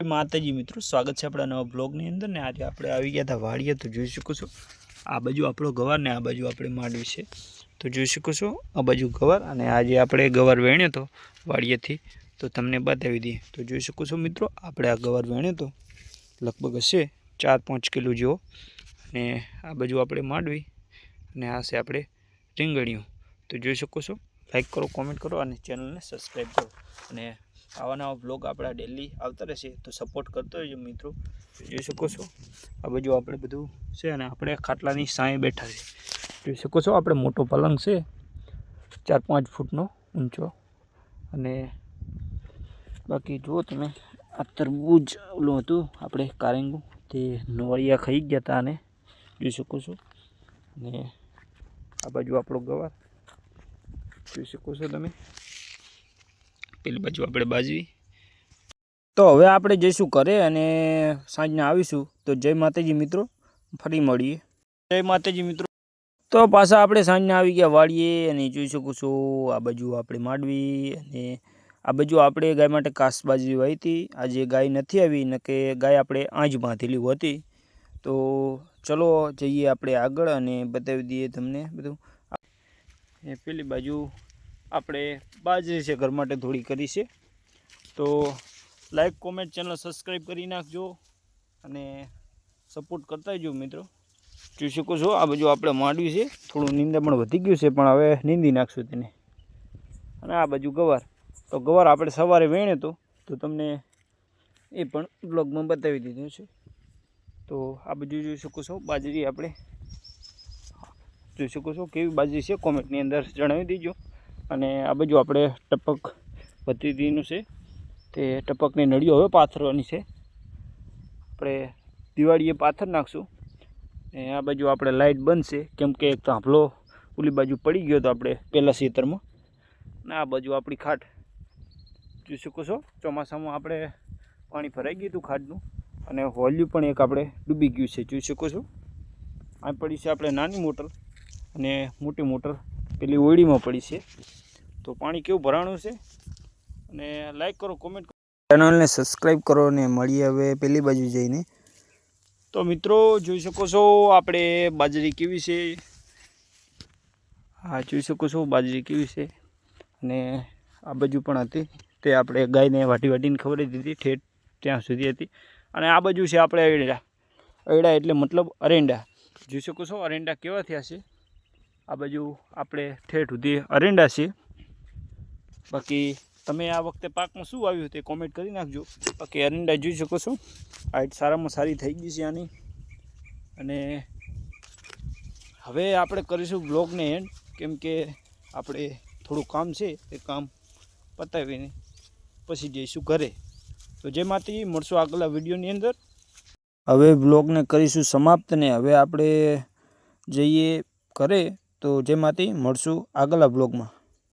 માતાજી મિત્રો, સ્વાગત છે આપણા નવા બ્લોગની અંદર ને આજે આપણે આવી ગયા હતા વાડીએ। તો જોઈ શકો છો આ બાજુ આપણો ગવાર ને આ બાજુ આપણે માંડવી છે। તો જોઈ શકો છો આ બાજુ ગવાર અને આજે આપણે ગવાર વેણ્યો તો વાડીએથી, તો તમને બતાવી દઈએ। તો જોઈ શકો છો મિત્રો આપણે આ ગવાર વેણ્યો તો લગભગ હશે 4-5 કિલો જેવો અને આ બાજુ આપણે માંડવી અને આ છે આપણે રીંગણીઓ। તો જોઈ શકો છો, લાઈક કરો, કોમેન્ટ કરો અને ચેનલને સબસ્ક્રાઈબ કરો અને આવા નવા બ્લોગ આપણા ડેલી આવતા રહેશે, તો સપોર્ટ કરતો રહેજો મિત્રો। જોઈ શકો છો આ બાજુ આપણે બધું છે અને આપણે ખાટલાની સાંયે બેઠા છે। જોઈ શકો છો આપણે મોટો પલંગ છે 4-5 ફૂટનો ઊંચો અને બાકી જુઓ તમે આ તરબૂચ ઓલું હતું આપણે કારેંગું તે નોળિયા ખાઈ ગયા હતા અને જોઈ શકો છો અને આ બાજુ આપણો ગવાર જોઈ શકો છો તમે, પેલી બાજુ આપણે બાજરી। તો હવે આપણે જઈશું ઘરે અને સાંજના આવીશું। તો જય માતાજી મિત્રો, ફરી મળીએ। જય માતાજી મિત્રો। તો પાછા આપણે સાંજના આવી ગયા વાડીએ અને જોઈ શકો છો આ બાજુ આપણે માંડવી અને આ બાજુ આપણે ગાય માટે કાસ બાજરી વાવી હતી। આજે ગાય નથી આવી, ન કે ગાય આપણે આંજ બાંધેલી હતી। તો ચલો જઈએ આપણે આગળ અને બતાવી દઈએ તમને બધું। એ પેલી બાજુ આપણે બાજરી છે ઘર માટે થોડી કરી છે, તો લાઈક, કોમેન્ટ, ચેનલ સબસ્ક્રાઈબ કરી નાખજો અને સપોર્ટ કરતા રહેજો મિત્રો। જોઈ શકો છો આ બાજુ આપણે માંડવી છે, થોડું નીંદા પણ વધી ગયું છે પણ હવે નીંદી નાખશું તેને। અને આ બાજુ ગવાર, તો ગવાર આપણે સવારે વેણે તો તમને એ પણ બ્લોગમાં બતાવી દીધું છે। તો આ બાજુ જોઈ શકો છો બાજરી આપણે જોઈ શકો છો કેવી બાજરી છે કોમેન્ટની અંદર જણાવી દેજો। અને આ બાજુ આપણે ટપક પદ્ધતિનું છે, તે ટપકની નળીઓ હવે પાથરવાની છે, આપણે દિવાળીએ પાથર નાખશું। ને આ બાજુ આપણે લાઇટ બંધ છે કેમ કે એક થાંભલો ઓલી બાજુ પડી ગયો હતો આપણે પહેલાં ખેતરમાં, ને આ બાજુ આપણી ખાટ જોઈ શકો છો ચોમાસામાં આપણે પાણી ભરાઈ ગયું હતું ખાટનું અને હોલિયું પણ એક આપણે ડૂબી ગયું છે। જોઈ શકો છો આ પડી છે આપણે નાની મોટર અને મોટી મોટર પેલી ઓળીમાં પડી છે। તો પાણી કેવું ભરાણું છે અને લાઈક કરો, કોમેન્ટ કરો, ચેનલને સબસ્ક્રાઈબ કરો અને મળીએ હવે પેલી બાજુ જઈને। તો મિત્રો જોઈ શકો છો આપણે બાજરી કેવી છે, હા જોઈ શકો છો બાજરી કેવી છે અને આ બાજુ પણ હતી તે આપણે ગાયને વાટીને ખવડાવી દીધી, ઠેઠ ત્યાં સુધી હતી। અને આ બાજુ છે આપણે અયડા એટલે મતલબ અરેંડા, જોઈ શકો છો અરેંડા કેવા થયા છે। આ બાજુ આપણે ઠેઠ સુધી અરેંડા છે। બાકી તમે આ વખતે પાકમાં શું આવ્યું તે કોમેન્ટ કરી નાખજો। બાકી અરેંડા જોઈ શકો છો હાઈટ સારામાં સારી થઈ ગઈ છે આની। અને હવે આપણે કરીશું બ્લોગને એન્ડ, કેમ કે આપણે થોડું કામ છે એ કામ પતાવીને પછી જઈશું ઘરે। તો જય માતાજી, મળશું આગલા વિડીયોની અંદર। હવે બ્લોગને કરીશું સમાપ્ત ને હવે આપણે જઈએ ઘરે। તો જય માતાજી, મળશું આગલા બ્લોગમાં।